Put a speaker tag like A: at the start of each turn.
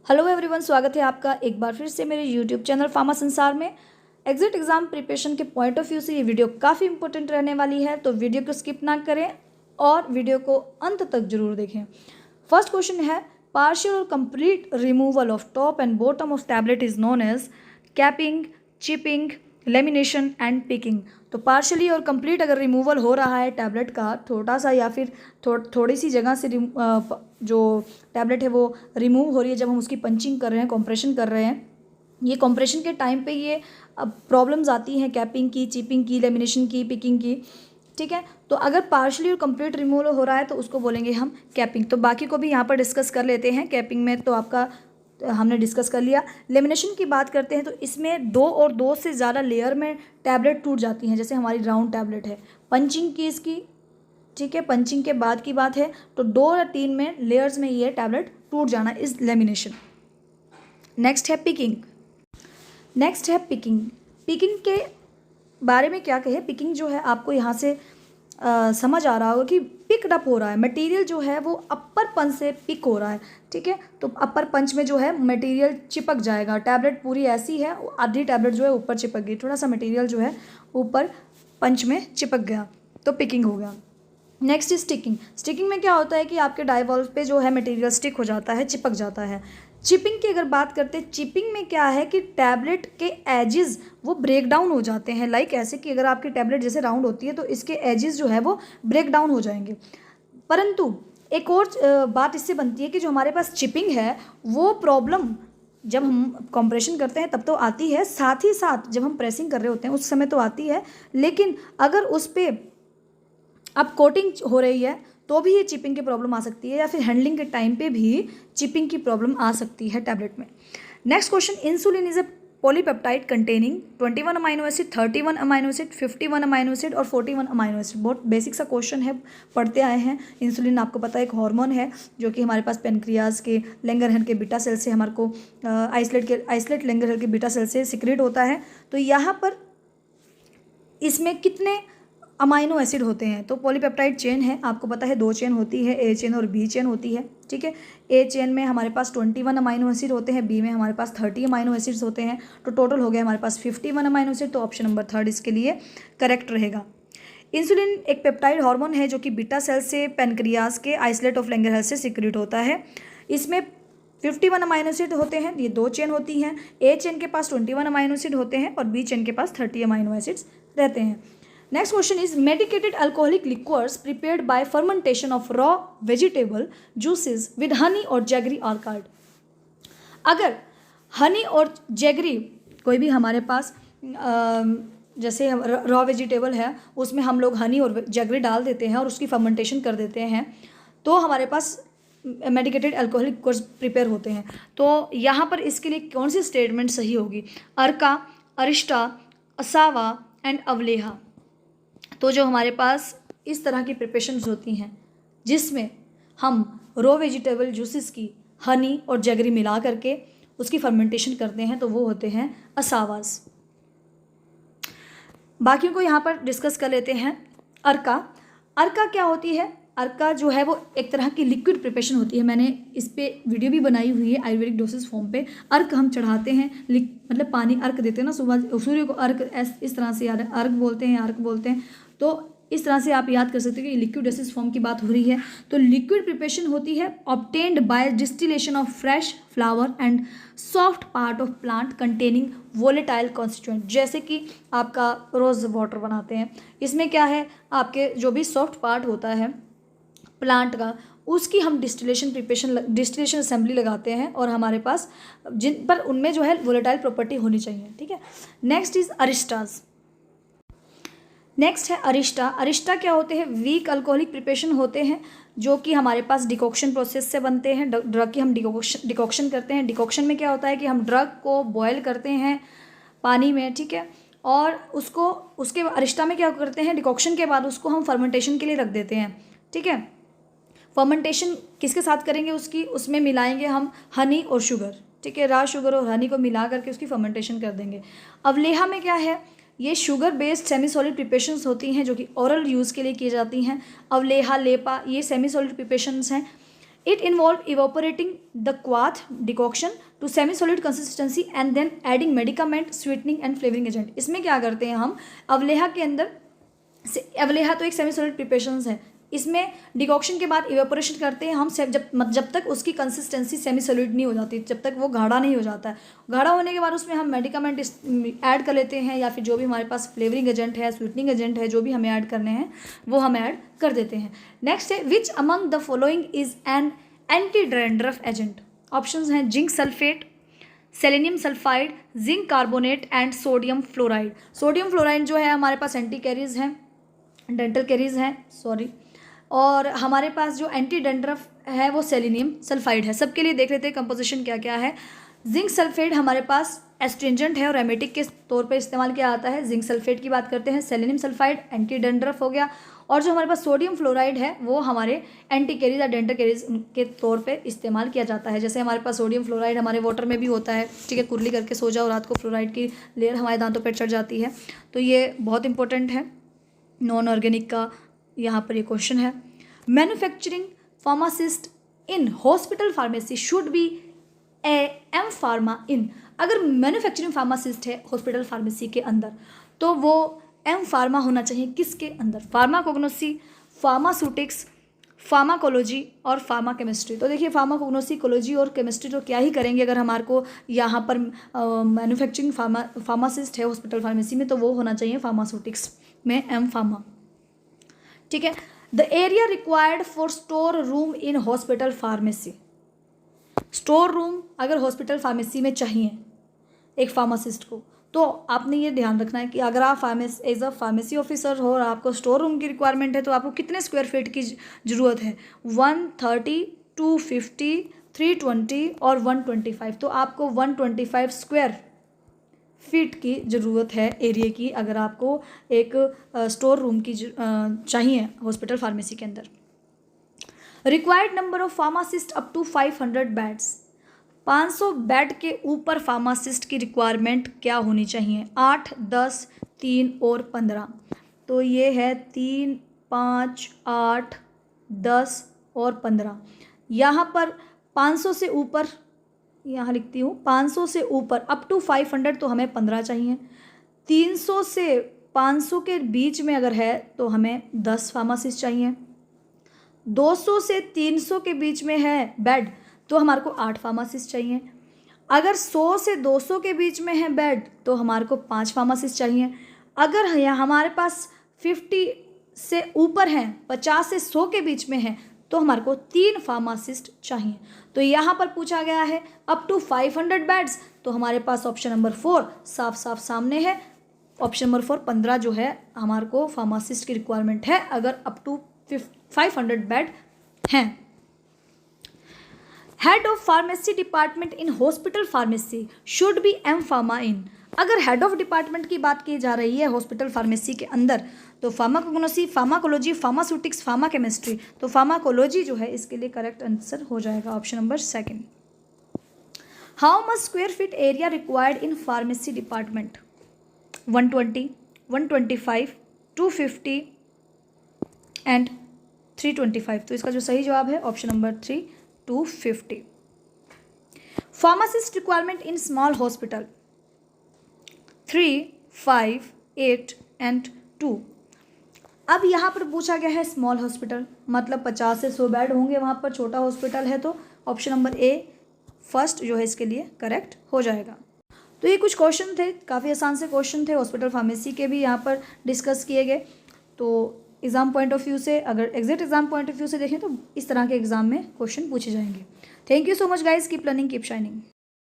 A: Hello everyone, स्वागत है आपका एक बार फिर से मेरे यूट्यूब चैनल फार्मा संसार में। एग्जिट एग्जाम प्रिपरेशन के पॉइंट ऑफ व्यू से ये वीडियो काफ़ी इंपॉर्टेंट रहने वाली है, तो वीडियो को स्किप ना करें और वीडियो को अंत तक जरूर देखें। फर्स्ट क्वेश्चन है, पार्शियल और complete removal of top and bottom of tablet is known as capping, chipping, lamination and picking. तो पार्शली और कंप्लीट अगर रिमूवल हो रहा है टैबलेट का छोटा सा या फिर थोड़ी सी जगह से जो टैबलेट है वो रिमूव हो रही है, जब हम उसकी पंचिंग कर रहे हैं, कॉम्प्रेशन कर रहे हैं, ये कॉम्प्रेशन के टाइम पे ये प्रॉब्लम्स आती हैं कैपिंग की, चिपिंग की, लेमिनेशन की, पिकिंग की। ठीक है, तो अगर पार्शली और कंप्लीट रिमूवल हो रहा है तो उसको बोलेंगे हम कैपिंग। तो बाकी को भी यहाँ पर डिस्कस कर लेते हैं। कैपिंग में तो आपका हमने डिस्कस कर लिया। लेमिनेशन की बात करते हैं तो इसमें दो से ज़्यादा लेयर में टैबलेट टूट जाती हैं, जैसे हमारी राउंड टैबलेट है। पंचिंग की इसकी, ठीक है, पंचिंग के बाद की बात है तो 2 या 3 में लेयर्स में ये टैबलेट टूट जाना इज लेमिनेशन। नेक्स्ट है पिकिंग। पिकिंग के बारे में क्या कहे। पिकिंग जो है आपको यहाँ से समझ आ रहा होगा कि पिकड अप हो रहा है मटेरियल, जो है वो अपर पंच से पिक हो रहा है। ठीक है, तो अपर पंच में जो है मटेरियल चिपक जाएगा। टैबलेट पूरी ऐसी है, आधी टैबलेट जो है ऊपर चिपक गई, थोड़ा सा मटेरियल जो है ऊपर पंच में चिपक गया, तो पिकिंग हो गया। नेक्स्ट इज स्टिकिंग में क्या होता है कि आपके डाइवॉल्व पे जो है मटेरियल स्टिक हो जाता है, चिपक जाता है। चिपिंग की अगर बात करते हैं, चिपिंग में क्या है कि टैबलेट के एजेस वो ब्रेक डाउन हो जाते हैं। लाइक ऐसे कि अगर आपकी टैबलेट जैसे राउंड होती है तो इसके एजेस जो है वो ब्रेक डाउन हो जाएंगे। परंतु एक और बात इससे बनती है कि जो हमारे पास चिपिंग है वो प्रॉब्लम जब हम कंप्रेशन करते हैं तब तो आती है, साथ ही साथ जब हम प्रेसिंग कर रहे होते हैं उस समय तो आती है, लेकिन अगर उस पर अब कोटिंग हो रही है तो भी ये चिपिंग की प्रॉब्लम आ सकती है, या फिर हैंडलिंग के टाइम पे भी चिपिंग की प्रॉब्लम आ सकती है टैबलेट में। Next question, insulin is a polypeptide containing 21 amino acid, 31 amino acid, 51 amino acid और 41 अमाइनो एसिड। बहुत बेसिक सा क्वेश्चन है, पढ़ते आए हैं। इंसुलिन आपको पता है एक हार्मोन है जो कि हमारे पास पेनक्रियाज के लैंगरहैंस के बीटा सेल से हमारे को आइसलेट लैंगरहैंस के बीटा सेल से सिक्रेट होता है। तो यहाँ पर इसमें कितने अमाइनो एसिड होते हैं, तो पॉलीपेप्टाइड चेन है, आपको पता है 2 चेन होती है, ए चेन और बी चेन होती है। ठीक है, ए चेन में हमारे पास 21 अमाइनो एसिड होते हैं, बी में हमारे पास 30 अमाइनो एसिड्स होते हैं, तो टोटल हो गया हमारे पास 51 अमाइनो एसिड। तो ऑप्शन नंबर 3 इसके लिए करेक्ट रहेगा। इंसुलिन एक पेप्टाइड हार्मोन है जो कि बीटा सेल से पेनक्रियाज के आइसलेट ऑफ लैंगरहैंस से सिक्रेट होता है। इसमें 51 अमाइनो एसिड होते हैं, ये 2 चेन होती हैं। ए चेन के पास 21 अमाइनो एसिड होते हैं और बी चेन के पास 30 अमाइनो एसिड्स रहते हैं। Next question is medicated alcoholic liqueurs prepared by fermentation of raw vegetable juices with honey और जैगरी or curd। अगर हनी और जैगरी कोई भी हमारे पास जैसे रॉ वेजिटेबल है उसमें हम लोग हनी और जैगरी डाल देते हैं और उसकी फर्मेंटेशन कर देते हैं, तो हमारे पास मेडिकेटेड अल्कोहलिक लिक्वर्स प्रिपेयर होते हैं। तो यहाँ पर इसके लिए कौन सी स्टेटमेंट सही होगी? अर्का, अरिस्टा, असावा एंड अवलेहा। तो जो हमारे पास इस तरह की प्रिपरेशंस होती हैं जिसमें हम रॉ वेजिटेबल जूसेस की हनी और जैगरी मिला करके उसकी फर्मेंटेशन करते हैं, तो वो होते हैं असावास। बाकियों को यहाँ पर डिस्कस कर लेते हैं। अर्का क्या होती है? अर्का जो है वो एक तरह की लिक्विड प्रिपरेशन होती है। मैंने इस पर वीडियो भी बनाई हुई है आयुर्वेदिक डोसेस फॉर्म पे। अर्क हम चढ़ाते हैं, मतलब पानी अर्क देते हैं ना, सुबह सूर्य को अर्क, इस तरह से याद है, अर्क बोलते हैं। तो इस तरह से आप याद कर सकते हैं कि लिक्विड डोसेस फॉर्म की बात हो रही है। तो लिक्विड प्रिपरेशन होती है obtained by distillation of fresh flower and soft part of plant containing volatile constituent. जैसे कि आपका रोज़ वाटर बनाते हैं, इसमें क्या है, आपके जो भी सॉफ्ट पार्ट होता है प्लांट का, उसकी हम डिस्टिलेशन असेंबली लगाते हैं और हमारे पास जिन पर उनमें जो है वोलेटाइल प्रॉपर्टी होनी चाहिए। ठीक है, नेक्स्ट इज अरिस्टास। नेक्स्ट है अरिस्टा। अरिस्टा क्या होते हैं? वीक अल्कोहलिक प्रिपरेशन होते हैं जो कि हमारे पास डिकॉक्शन प्रोसेस से बनते हैं। ड्रग की हम डिकॉक्शन करते हैं। डिकॉक्शन में क्या होता है कि हम ड्रग को बॉयल करते हैं पानी में, ठीक है, और उसके अरिस्टा में क्या करते हैं, डिकॉक्शन के बाद उसको हम फर्मेंटेशन के लिए रख देते हैं। ठीक है, फर्मेंटेशन किसके साथ करेंगे उसमें मिलाएंगे हम हनी और शुगर। ठीक है, रॉ शुगर और हनी को मिला करके उसकी फर्मेंटेशन कर देंगे। अवलेहा में क्या है, ये sugar based semi solid preparations होती हैं जो कि ओरल यूज़ के लिए की जाती हैं। अवलेहा, लेपा, ये सेमी सॉलिड प्रिपरेशंस हैं। It involved evaporating the क्वाथ decoction to semi solid consistency and then adding medicament, sweetening and flavouring agent. इसमें क्या करते हैं हम, अवलेहा के अंदर से, अवलेहा तो एक सेमी सॉलिड प्रिपरेशन है, इसमें डिकॉक्शन के बाद इवेपोरेशन करते हैं हम जब तक उसकी कंसिस्टेंसी सेमी सॉलिड नहीं हो जाती, जब तक वो गाढ़ा नहीं हो जाता है। गाढ़ा होने के बाद उसमें हम मेडिकामेंट ऐड कर लेते हैं, या फिर जो भी हमारे पास फ्लेवरिंग एजेंट है, स्वीटनिंग एजेंट है, जो भी हमें ऐड करने हैं वो हम ऐड कर देते हैं। नेक्स्ट है which among the following is an anti dandruff agent. Options हैं zinc sulphate, selenium sulphide, zinc carbonate and sodium fluoride. Sodium fluoride जो है हमारे पास एंटी कैरीज हैं, डेंटल कैरीज हैं सॉरी, और हमारे पास जो एंटी डैंड्रफ है वो सेलेनियम सल्फाइड है। सबके लिए देख लेते हैं कंपोजिशन क्या क्या है। जिंक सल्फेट हमारे पास एस्ट्रिंजेंट है और एमेटिक के तौर पे इस्तेमाल किया जाता है, जिंक सल्फेट की बात करते हैं। सेलेनियम सल्फाइड एंटी डैंड्रफ हो गया, और जो हमारे पास सोडियम फ्लोराइड है वो हमारे एंटी कैरीज या डेंटल कैरीज के तौर पे इस्तेमाल किया जाता है। जैसे हमारे पास सोडियम फ्लोराइड हमारे वाटर में भी होता है, ठीक है, कुरली करके सो जाओ रात को, फ्लोराइड की लेयर हमारे दांतों पर चढ़ जाती है, तो ये बहुत इंपॉर्टेंट है। नॉन ऑर्गेनिक का यहाँ पर ये क्वेश्चन है। Manufacturing pharmacist in hospital pharmacy should be M pharma in. अगर मैन्युफैक्चरिंग फार्मासिस्ट है हॉस्पिटल फार्मेसी के अंदर तो वो एम फार्मा होना चाहिए किसके अंदर, फार्माकोग्नोसी, फार्मास्यूटिक्स, फार्माकोलॉजी और फार्मा केमिस्ट्री। तो देखिए फार्माकोग्नोसी, कोलॉजी और केमिस्ट्री तो क्या ही करेंगे अगर हमारे को यहाँ पर मैन्युफैक्चरिंग फार्मासिस्ट है हॉस्पिटल फार्मेसी में, तो वो होना चाहिए फार्मास्यूटिक्स में एम फार्मा, ठीक है। The area required for store room in hospital pharmacy. Store room अगर हॉस्पिटल फार्मेसी में चाहिए एक फार्मासिस्ट को, तो आपने ये ध्यान रखना है कि अगर आप एज अ फार्मेसी ऑफिसर हो और आपको स्टोर रूम की रिक्वायरमेंट है तो आपको कितने स्क्वायर फीट की ज़रूरत है, 130, 250, 320 और 125। तो आपको 125 स्क्वायर फीट की ज़रूरत है एरिया की, अगर आपको एक स्टोर रूम की चाहिए हॉस्पिटल फार्मेसी के अंदर। Required number of pharmacist up to 500 beds. 500 bed के ऊपर फार्मासिस्ट की रिक्वायरमेंट क्या होनी चाहिए, 8, 10, 3 और 15। तो ये है 3, 5, 8, 10 और 15। यहाँ पर 500 से ऊपर, यहाँ लिखती हूँ 500 से ऊपर अप टू 500 तो हमें 15 चाहिए। 300 से 500 के बीच में अगर है तो हमें 10 फार्मासिस्ट चाहिए। 200 से 300 के बीच में है बेड तो हमारे को 8 फार्मासिस्ट चाहिए। अगर 100 से 200 के बीच में है बेड तो हमारे को 5 फार्मासिस्ट चाहिए। अगर हमारे पास 50 से ऊपर हैं, 50 से 100 के बीच में है तो हमारे को 3 फार्मासिस्ट चाहिए। तो यहाँ पर पूछा गया है अप टू 500 बेड्स, तो हमारे पास ऑप्शन नंबर 4 साफ साफ सामने है। ऑप्शन नंबर 4 15 जो है हमारे को फार्मासिस्ट की रिक्वायरमेंट है अगर अप टू 500 बेड हैं। Head of pharmacy department in hospital pharmacy should be M pharma in. अगर हेड ऑफ डिपार्टमेंट की बात की जा रही है हॉस्पिटल फार्मेसी के अंदर तो pharmacognosy, pharmacology, pharmaceutics, pharma chemistry. तो फार्माकोलॉजी जो है इसके लिए करेक्ट आंसर हो जाएगा option number 2। How much square feet area required in pharmacy department, 120, 125, 250 and 325। तो इसका जो सही जवाब है option number 3, 250। Pharmacist requirement in small hospital, 3, 5, 8 and 2। अब यहाँ पर पूछा गया है स्मॉल हॉस्पिटल, मतलब 50 से 100 बेड होंगे वहाँ पर, छोटा हॉस्पिटल है, तो ऑप्शन नंबर ए फर्स्ट जो है इसके लिए करेक्ट हो जाएगा। तो ये कुछ क्वेश्चन थे, काफ़ी आसान से क्वेश्चन थे, हॉस्पिटल फार्मेसी के भी यहाँ पर डिस्कस किए गए। तो एग्ज़ाम पॉइंट ऑफ व्यू से, अगर exact exam point of view से देखें तो इस तरह के एग्जाम में क्वेश्चन पूछे जाएंगे। Thank you so much guys, keep learning, keep shining.